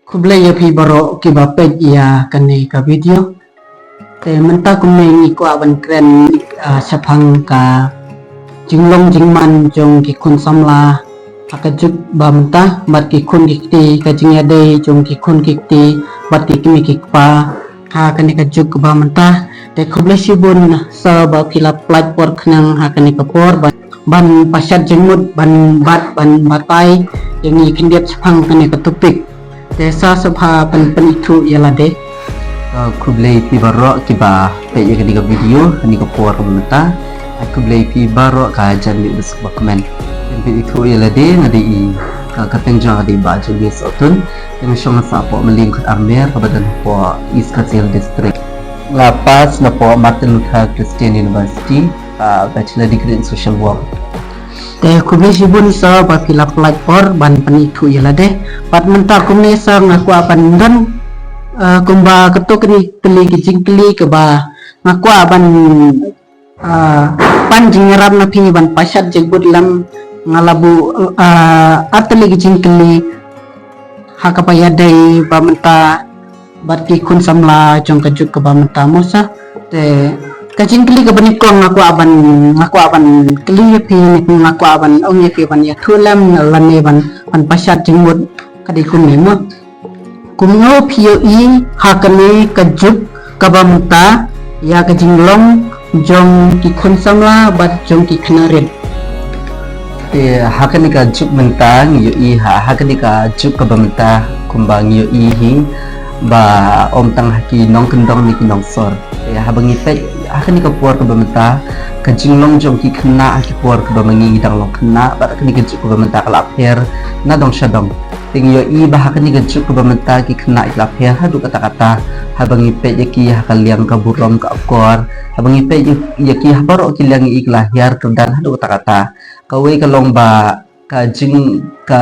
Kublai ya pi baro ki bapet ya kane ka video te menta kumeng iko aban kren sapang ka jinglong jingman jong ki kun samla akajuk ba menta bat ki kun kikti ka jingyade jong ki kun kikti bat ki kimi kikpa ha kane ka juk ba menta te kublai sibun sa ba pila plat por khnang ha kane ka por ban pasyat jengmut ban batai yang ikin dia sapang kane ka tupik desa sabha pen itu ialah de kublai pi baro kiba pe ya ketiga video ni ko por menta kublai pi baro ka jan di sebuah komen pe itu ialah de ngadi i ka tengjang di ba jadi sotun yang syong sa po meling kat armer kabadan po East Kazil district lapas na po Martin Luther Christian University bachelor degree in social work. Te kublai sibun sa ba pila plat por ban penitu ialah de pat menta kumne sa ngaku apan dan kumba ketuk ni keli kicing keli ke ba ngaku aban pan jingeram na pi ban pasyat jegbut lam ngalabu ateli kicing keli hakapaya dai ba menta bat ki kun samla jong kajuk ke ba menta musa te kacing keli ke benikong ngaku aban keli pi ngaku aban ong pi ban ya thulam lane ban pasyat jengut kadi kun nemo kumngo pio i hakane kajuk kabamta ya kajinglong jong ki kun samla bat jong ki knarit hakani ka juk mentang yo i hakani ka juk kabamta kumbang yo i hi ba om tang haki nong kendong ni kinong sor habangi pe hakani ka puar ka bamenta ka jinglong jong ki khna haki puar ka bamangi dang long khna ba hakani ka juk ka bamenta kala pher na dong shadong ting yo i ba hakani ka juk ka bamenta ki khna ikla pher hadu kata kata habangi pe yaki hakaliang ka burom ka akor habangi pe yaki habaro ki liang ikla hiar kerdan hadu kata kata kawe ka long ba ka jing ka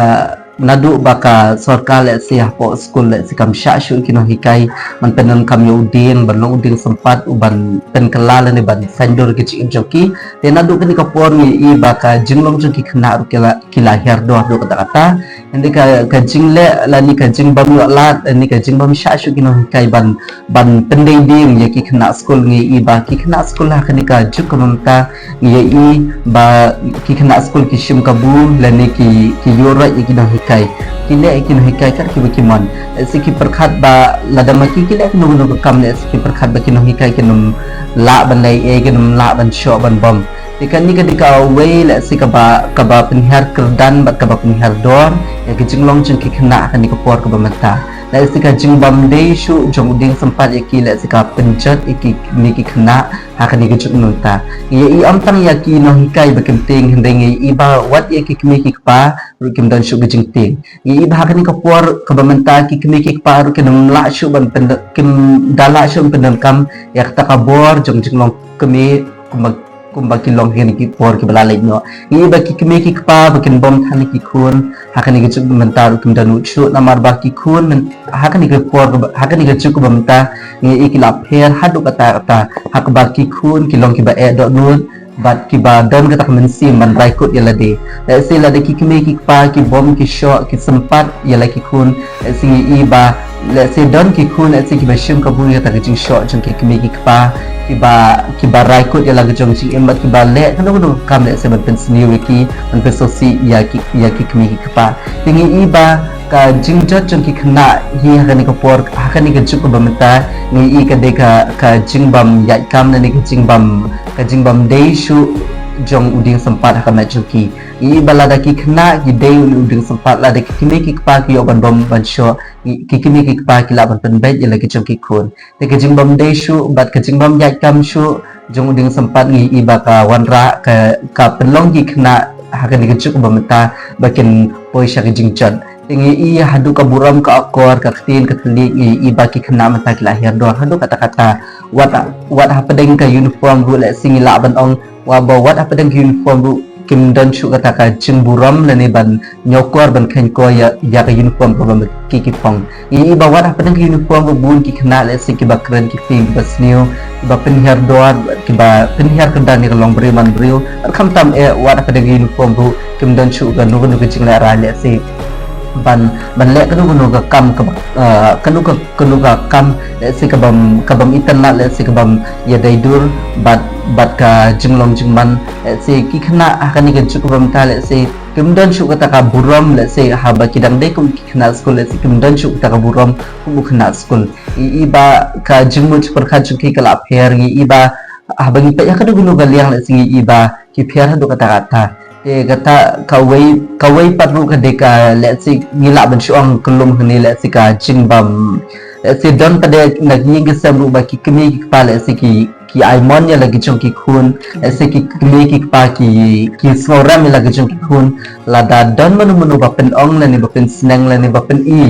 nadu baka sorkal le si hapo school le si kam shu kino hikai man penan kam yo uding ban long uding sempat uban pen kelal ne ban sandor ki chi joki te nadu kini ka por ni i baka jinglong joki khna ru kila her do kata kata ende ka jingle la ni ka jingbam la ni ka jingbam shu kino hikai ban pendai ding ye ki khna school ni i ba ki khna school la kini ka juk kamta ye i ba ki khna school ki shim kabu la ni ki yora ye kino hikai kile ekin hikai kar ki bikimon siki perkhat ba ladamaki kile kinu nu kam ne siki perkhat ba kinu hikai kinu la ban lai e kinu la ban sho ban bom ikan ni ketika wei la sika ba penhar kerdan ba kaba penhar dor ya ki jinglong jing ki khna kan ni ko por ka bamata la sika jingbam dei shu jong ding sempat ya ki la sika pencet iki ni ki khna ha kan ni ki juk nunta ya i am tang ya ki no hikai ba kenting hendeng i ba wat ya ki kmi ki pa ru kim dan shu gijing ting i ba kan ni ko por ka bamata ki kmi ki pa ru kin la shu ban pen kim dala shu pen kam ya ta ka bor jong jinglong kmi kumbaki long hini ki por ki balalai no i ba ki kme ki pa bakin bom thani ki khun hakani ki chuk mentar kum danu chu namar ba ki khun hakani ki por hakani ki chuk bamta ni i ki la pher hadu kata hak ba ki khun ki long ki ba e do nun bat ki ba dan kata men sim ban rai kut yala de se la de ki kme ki pa ki bom ki sho ki sempat yala ki khun si i ba le se don ki khun se ki ba shim ka bu ya ta ki jing sho jong ki kme ki pa ki ba rai kut ya lagi jong jing embat ki ba le kan no kam le se ban pen sni wiki ban pen sosi ya ki kme ki pa tingi i ba ka jing jot jong ki khna hi ha ni ko por ha ni ka juk ba mata ni i ka de ka jing bam ya kam ni ka jing bam dei shu jong uding sempat ha ma juki i balada ki khna ki dei uding sempat la de ki kme ki pa ki oban bom ban sho ki kme ki pa ki la ban pen bet ya lagi jong ki khun te ka jing bam dei shu bat ka jing bam ya kam shu jong uding sempat ngi i ba ka wanra ka penlong ki khna ha ni ka juk ba mata bakin poisha ki jing jot tingi i hadu ka buram ka akor ka ktin ka kli i ba ki khna mata ki lahir do hadu kata wat ha pedeng ka uniform ru le singila ban ong wa ba wat apa dang uniform ru kim dan chu kata ka jing buram le ni ban nyokor ban khen ko ya ka uniform ko ban ki pong i ba wat apa dang uniform ru bun ki khna le si ki ba kren ki fi ba snew ba penhar doar ki ba penhar kedan ni long bri man brio kham tam e wat apa dang uniform ru kim dan chu ga nu ki jing la ra le si ban le kanu ka kam ka kanu ka kam le se kabam itana le se kabam ya daidur bat ka jinglong jingman le se ki khna akani ka chukabam ta le se kimdan chu ka ka buram le se haba kidang dei kum ki khna school le se kimdan chu ka buram kum khna school iba ka jingmu chupar kha chu ki kala pher ngi iba habang pa ya kanu ka liang le se iba ki pher ha do kata te kata kawai patru ka deka le se ngila ban chuang kulum hni le se ka jingbam le se don pade na ngi ke samru ba ki kmi ki pa le se ki aimon ya lagi chong ki khun le se ki kmi ki pa ki snoram lagi chong ki khun la da don manu ba pen ong le ni ba pen sneng le ni ba pen i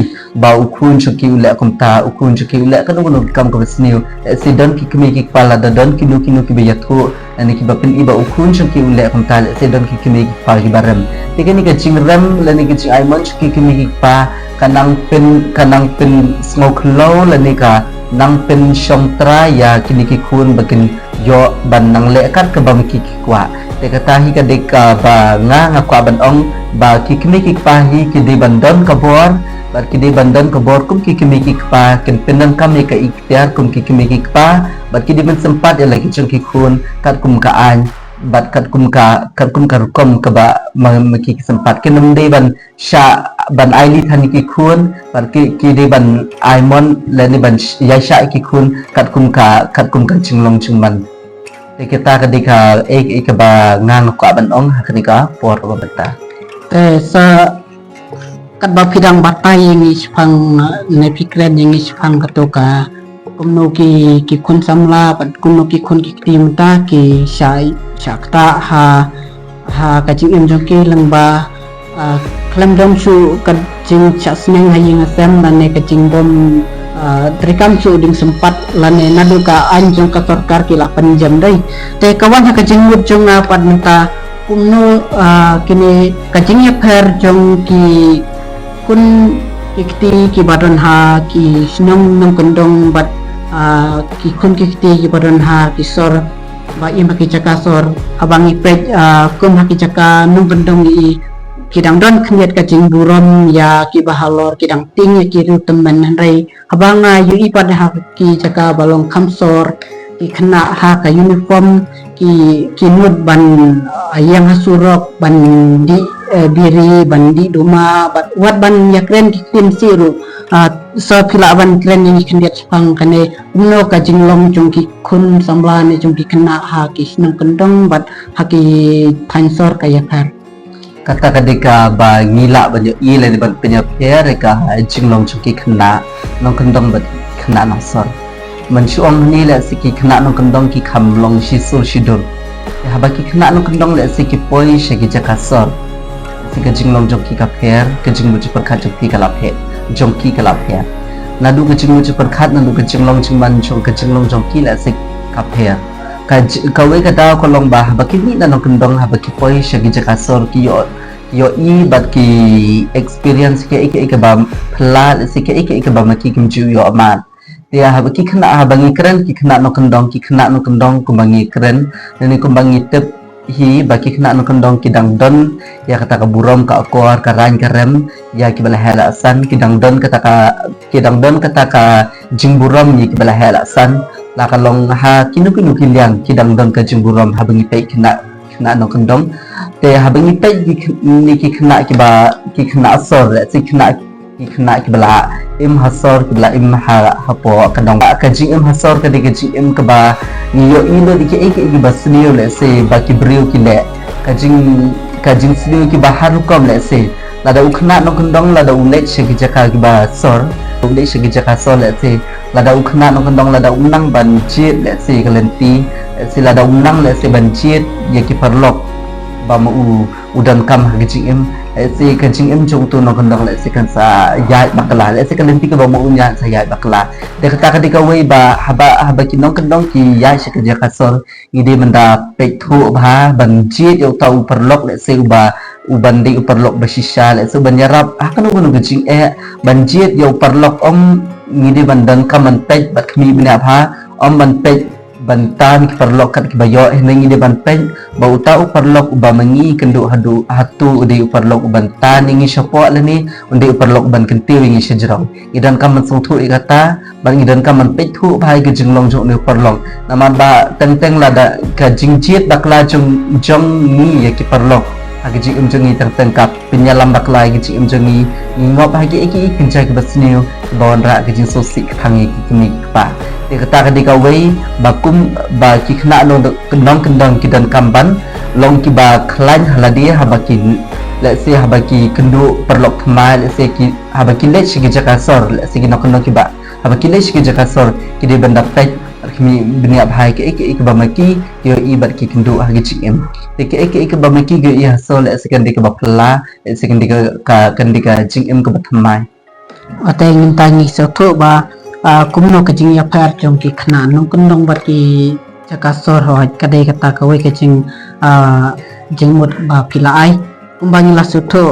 ba ukhun chu ki ule kom ta ukhun chu ki ule kanu kam ko sniu le se don ki kmi ki pa la da don ki nu ki be yathu ani ki ba pen i ba ukhun chu ki ule kom ta le se don ki kmi ki pa ki baram te ni ka chingram le ni ki ching aimon chu ki kmi ki pa kanang pen smoke low le ni ka nang pen shongtra ya kini ki khun bakin yo ban nang le kat ka bam ki kwa te kata hi ka deka ba nga kwa ban ong ba ki kmi ki pa hi ki di bandon ka bor ba ki di bandon ka bor kum ki kmi ki pa ken penang kam ni ka ikhtiar kum ki kmi ki pa ba ki di ban sempat ya lagi chung ki khun kat kum ka an bat kat kum ka rukom ka ba maki sempat kenam de ban sha ban aili thani ki khun ban ki de ban aimon le ni ban ya sha ki khun kat kum ka chinglong chingman te kita ka dika ek ba ngang ko ban ong hakani ka por ba bata te sa kat ba phidang batai ngi phang ne fikren ngi phang katoka kumno ki khun samla bat kumno ki khun ki tim ta ki shai shakta ha ka jing em jong ki lang ba klam dom chu ka jing chasneng haying asem lane ka jing bom trikam chu ding sempat lane nadu ka anjong ka sarkar ki 8 jam dai te kawan ha ka jing mut jong na padmenta kumno kini ka jing ya pher jong ki kun ki badan ha ki snong nong kondong bat ki kun ki badan ha ki sor ba ima ki chaka sor abang ipet kum ha ki chaka nong kondong i kidang don khniat ka jing burom ya ki bahalor kidang ting ya ki ru temen rai abang yu i pad ha ki chaka balong khamsor ki khna ha ka uniform ki nut ban ayang hasurok ban di biri bandi duma wat ban yakren ki tim siru so phila ban kren ni khniat pang kane umno ka jinglong chung ki khun samla ne chung ki khna ha ki snang kendong bat ha ki thansor ka yakar kata kadika ba ngila ban yo ile ni ban penya pher ka jinglong chung ki khna nong kendong bat khna nong sor man chuang ni la siki khna nong kendong ki khamlong shi sul shidur ya ba ki khna nong kendong la siki poi she ki jaka sor sika jinglong jong ki ka pher ka jingmu chi par kha jong ki ka la phe jong ki ka la phe nadu ka jingmu chi par khat nadu ka jinglong chingman jong ka jinglong jong ki la sik ka pher ka we ka ta ko long ba ba ki ni na nong kendong ha ba ki poi she ki jaka sor ki yo i bat ki experience ke ek ba phla sika ek ba ma ki kim ju yo aman dia ha ki khna ha bangi kren ki khna no kendong ku bangi kren ni ku bangi tep hi baki khna no kendong ki dang don ya kata ka burom ka akor ka ran ka rem ya ki bala hala san ki dang don kata ka jing burom ni ki bala hala san la ka long ha kinu ki liang ki dang don ka jing burom ha bangi pe khna no kendong te ha bangi pe ni ki khna asor si khna ki bala im hasor ki bala im ha po kadang ka jing im hasor ka de jing im ka ba ni yo ilo di ki ek basniyo le se ba ki brio ki le ka jing sniyo ki ba har kom le se la da ukhna no kondong la da ulet she ki jaka ki ba sor ulet she ki jaka sor le se la da ukhna no kondong la da unang ban jit le se kalenti se la da unang le se ban jit ye ki parlok ba mu udan kam ha ki jing im se ka jing im jong tu no kondong le se kan sa ya bakla le se kalenti ka ba mu unya sa ya bakla de kata ka dika we ba haba ki nong kondong ki ya she ka jaka sor ngide manda pe thu ba ban jit yo tau parlok le se ba ubandi uparlok basisya le so banyarap akan uno gajing banjit yo parlok om ngidi bandan kaman pej bat kmi bina ha om ban pej bantan ki perlok kat ki bayo nengi de ban pen ba utau perlok uba mangi kendu hatu ude perlok bantan ingi syapo lani unde perlok ban kentiu ingi sejrong idan kam man sung thu ikata ban idan kam man pet thu bhai ke jinglong jong ne perlok nama ba teng lada ka jingjiet bakla jong ni ya ki perlok agi jing jong ni teng kap penyalam bakla agi jing jong ni ngop agi iki kenjai ke basniu bawan ra ke jing sosi khangi ki kimi pa kata ketika wei bakum ba ki khna no kendong ki dan kamban long ki ba khlain haladi habaki let's say habaki kendu perlok kemai let's say ki habaki let shi jakasor let's say ki nok ki ba habaki let shi jakasor ki de benda pet kimi benia bhai ke ek ba maki yo i bat ki kendu hagi chim te ke ek ba maki ge i hasol let's say kan de ba pla let's say kan de ka jing ke ba kemai ate ngin tangi so thu ba kumno ke jing ya par jong ki khna nong kundong bat ki jakasor ho kadai kata ka we ke jing mut ba pila ai kumbangi la su thu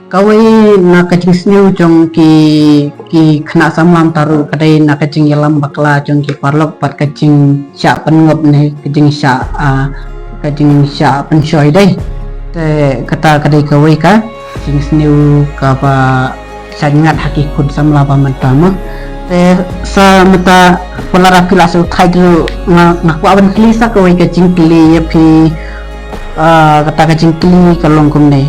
ka we na ka jing sniu jong ki khna samlam taru kadai na ka jing yalam bakla jong ki parlok pat ka jing sha pengop ne ke jing sha penshoi dai te kata kadai ka we ka jing sniu ka ba sangat haki kun samla pamantama te sa mata polara pilasu thaidu nak awan klisa ko ke jingkli ya pi kata ka jingkli kalong kumne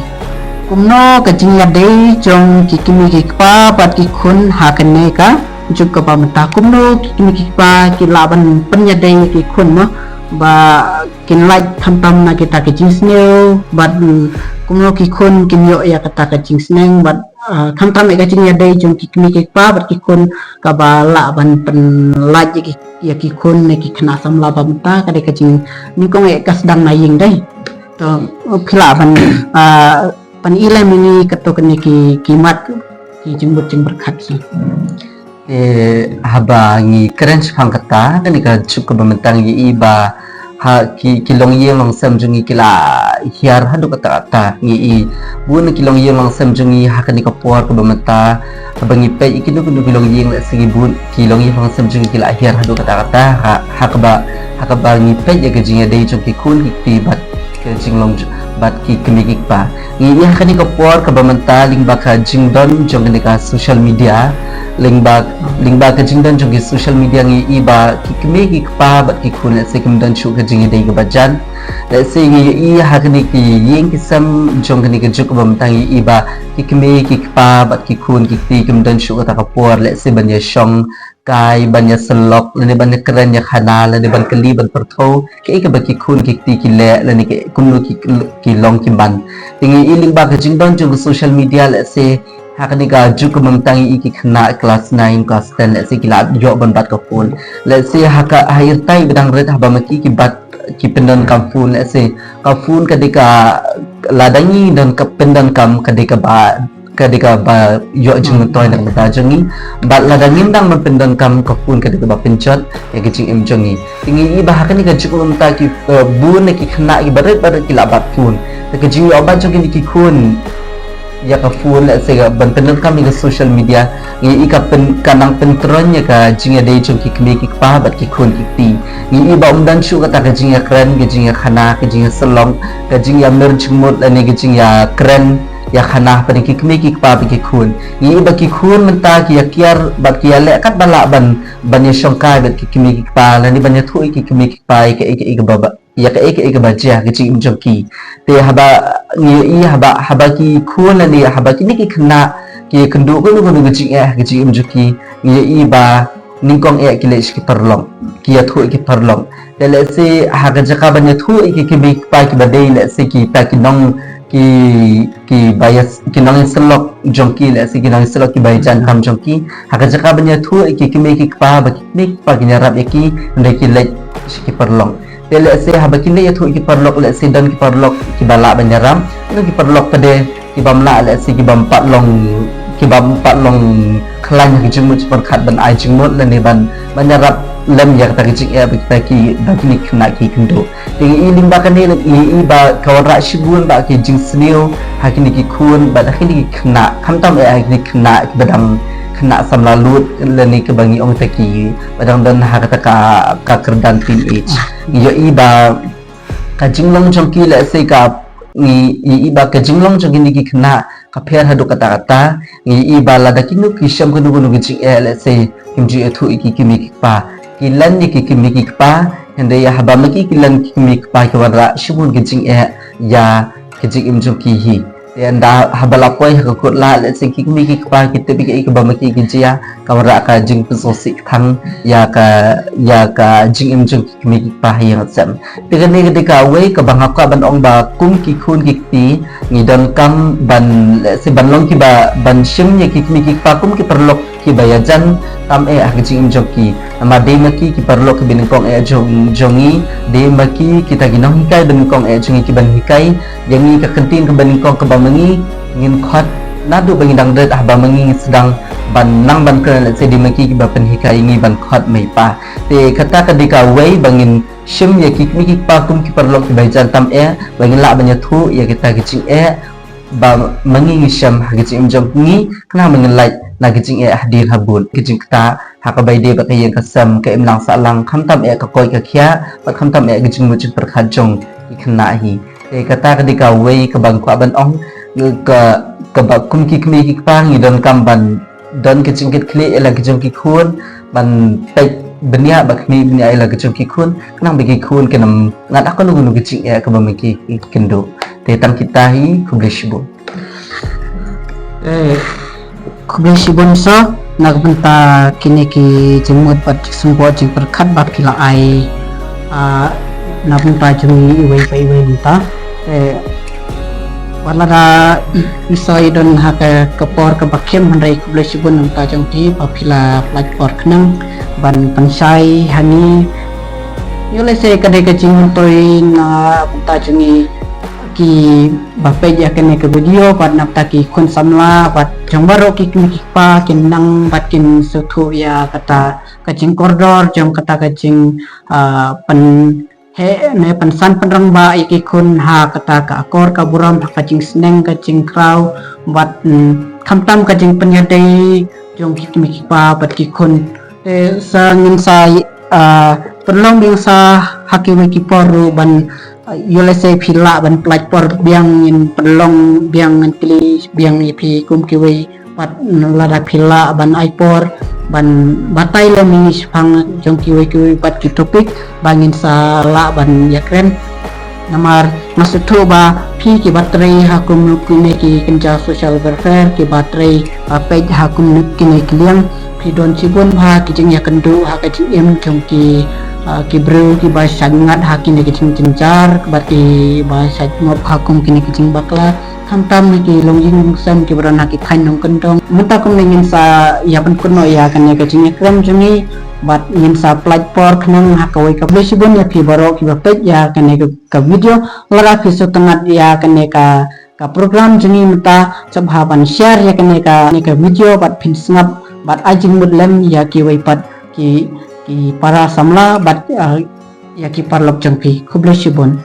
kumno ka jingya dei jong kikimi kikpa pat ki kun hakane ka juk ka pamanta kumno kikimi kikpa ki laban penya dei ki kun no ba kin like tham na kita ke jingsneu bat kumno ki kun kin yo ya kata ka jingsneng bat tham ka jing ya dei jong kikmi ki pa bat ki kun ka ba la ban pen laj ki kun ne ki khna sam la bam ta ka de ka jing ni kong e kas dang na ying dei to phila ban pan ile mini kato kene ki kimat ki jing berkhat si haba ngi keren phang kata kan ka chup ka bamentang yi ba ha ki long yeng long sam jungi kila hiar hadu kata ngi bun ki long yeng long sam jungi ha kan ka por ka bamenta bangi pe ki du long yeng la sigi bun ki long yeng long sam jungi kila hiar hadu kata ha ka ba ngi pe ya ka jinga dei jong ki kun ki ti bat ke jing long bat ki kemikik pa ngi ha kan ka por ka bamenta ling ba ka jing don jong ka social media ling ba ka jing don jong ki social media ngi ba ki kemikik pa bat ki kun la sigi don chu ka jing dei ka bajan let's say ngi ha kan ki yeng ki sam jong kan ka juk bam tang ba ki kemikik pa bat ki kun ki ti kem don chu ka por let's say ban ya shong kai ban ya selok le ban ya keren ya khana le ban kali ban pertho ke ba ki kun ki ti ki le le ni ke kun ki long ki ban tingi iling ba ka jing don jong social media let's say hakani ka juk mamtangi ki khna class 9 class 10 let's say kila yo ban bat ka phone let's say haka hair tai bedang red haba maki ki bat ki pendan kam phone let's say ka phone kadika ladangi dan ka pendan kam kadika ba yo jing toy nak bata jangi bat ladangin dang pendan kam ka phone kadika ba pencot ya ki jing em jangi tingi ba hakani ka juk mamta ki bun ki khna ki baret ki labat phone ka jing yo ba jong ki kun ya ka phone let's say ban pendan kami ke social media ngi ka kanang pentron ya ka jinga dei chung ki kmi ki pa bat ki khun ki ti ngi ba dan chu ka ta ka jinga kren ki jinga khana ki jinga selong ka jinga mer chmut ani ki jinga kren ya khana pa ki kmi ki pa ki khun ngi ba ki khun menta ki ya kiar bat ki le kat bala ban ya shongkai bat ki kmi ki pa la ni ban ya thui ki kmi ki pa ki baba ya ka ba ja ki jing jong te haba ngi haba ki khun ani haba ki ni ki khna ki kendu ko nu jing ki jing jong ngi ba ningkong ki le ki perlong ki ya thui ki perlong te le se ha ka jaka ban ya thui ki kmi ki pa ki ba dei le se ki ta ki nong ki bayas ki nong selok jongki le se ki nong selok ki bayan kam jongki ha ka jaka ban ya thui ki kmi ki pa ba ki pa ki nyarap ki ndai ki le ki perlong le se ha ba ki le ya thui ki perlok le se dan ki perlok ki bala banyaram ki perlok pade ki bamla le se ki bam pat long klan ki jingmut par khat ban ai jingmut le ne ban banyarap lem ya ta ki ba ki ni khna ki kendo tingi iling ba kan ne ba kawan ra shibun ba ki jing sneo ha ki ni ki khun ba da ki khna kham tam ai ki khna ki badam kena samlalut leni ke bangi ong taki padang dan ha kata ka kerdan teenage yo iba ka jinglong jongki la se ka ni iba ka jinglong jongki ni kena ka pher hadu kata ni iba la da kinu ki sham ku nu gi la se kimji ethu iki kimi pa kilan ni ki kimi pa hende ya haba maki kilan kimi pa ki wara shibun gi ya ki im jongki hi anda habalapoi hakut la le se ki mi ki pa kita bi ki ba ma ki ya kawara ka jing pesosik thang ya ka jing im jing ki mi ki pa yang sam dengan ni ketika we ka bang ka ban ong ba kum ki khun ki ti ni dan kam ban se ban long ki ba ban shim ye ki mi ki pa kum ki perlok ki bayajan tam ak jing im jong ki ma de ma ki perlok ki bin kong jongi de ma ki kita ginong hikai bin kong jongi ki ban hikai yang ni ka kentin ke ban kong ke ba mengi ngin khot nadu bagi dang det ba mengi sedang ban nang ban kren se di maki ba pen hikai ngi ban khot mai pa te kata kadika wei bangin shim ya ki mi ki pa kum ki perlok ki bajan tam bangin la banya thu ya kita ki ba mengi sham ha ki jong ngi kena mengin lai na ki hadir habun ki kita ha ka bai de ba ka yang kasam ka im lang sa lang kham tam ka koi ka khia ba kham tam ki mu jing perkhat jong ki khna hi te kata kadika wei ka bang kwa ban ong ka ba kum ki kmi ki pa ngi don kam ban don ki kit kli ela ki jong ki khun ban pe benia ba kmi benia ela ki jong ki khun nang be ki khun ke nam ngat ak nu nu ki ka ba ki kendo te tam kita hi kublishibo kublisibon so nagbenta kini ki jemut pat sembo jing perkhat ba kila ai nabenta jung iwei pai wei benta walara isoi don haka kepor ke bakem handai kublisibon nanta jong ti papila platform knang ban pansai hani yole se kadai ka jing toi na benta jungi ki bape ja kene ke video pat napta ki kun samla pat jong baro ki pa kin nang pat kin suthu ya kata kacing koridor jong kata kacing pen he ne pensan penrang ba iki kun ha kata ka akor ka buram kacing sneng kacing krau bat khamtam kacing penyadai jong ki pa pat ki kun sa ngin sai perlong bing sa hakiwe ki poru ban yole se phila ban platform biang in pelong biang kli biang ipi kum kiwe pat lada phila ban aipor ban batai le mingis phang jong kiwe pat ki topik bangin sa la ban yakren namar masuk tu ba pi ki baterai hakum nukine ki kenja social welfare ki baterai page hakum nukine kliang pi don cibun ba ki jeng yakendu ha ka im jong ki bro ki ba sangat hakin ki cincar bati ba sat ngop hakum kini kicing bakla hantam ki longjing sam ki berana ki thain nong kendong menta kum ngin sa ya pen kuno ya kan ki cing krem jungi bat ngin sa platform knang hakawai ka besibon ya ki baro ki bapet ya kan ka video lara ki setengah ya kan ka program jungi menta sabhaban share ya kan ka video bat pin snap bat ajing mudlem ya ki wai pat ki para samla bat ya ki parlok jangpi kublisibon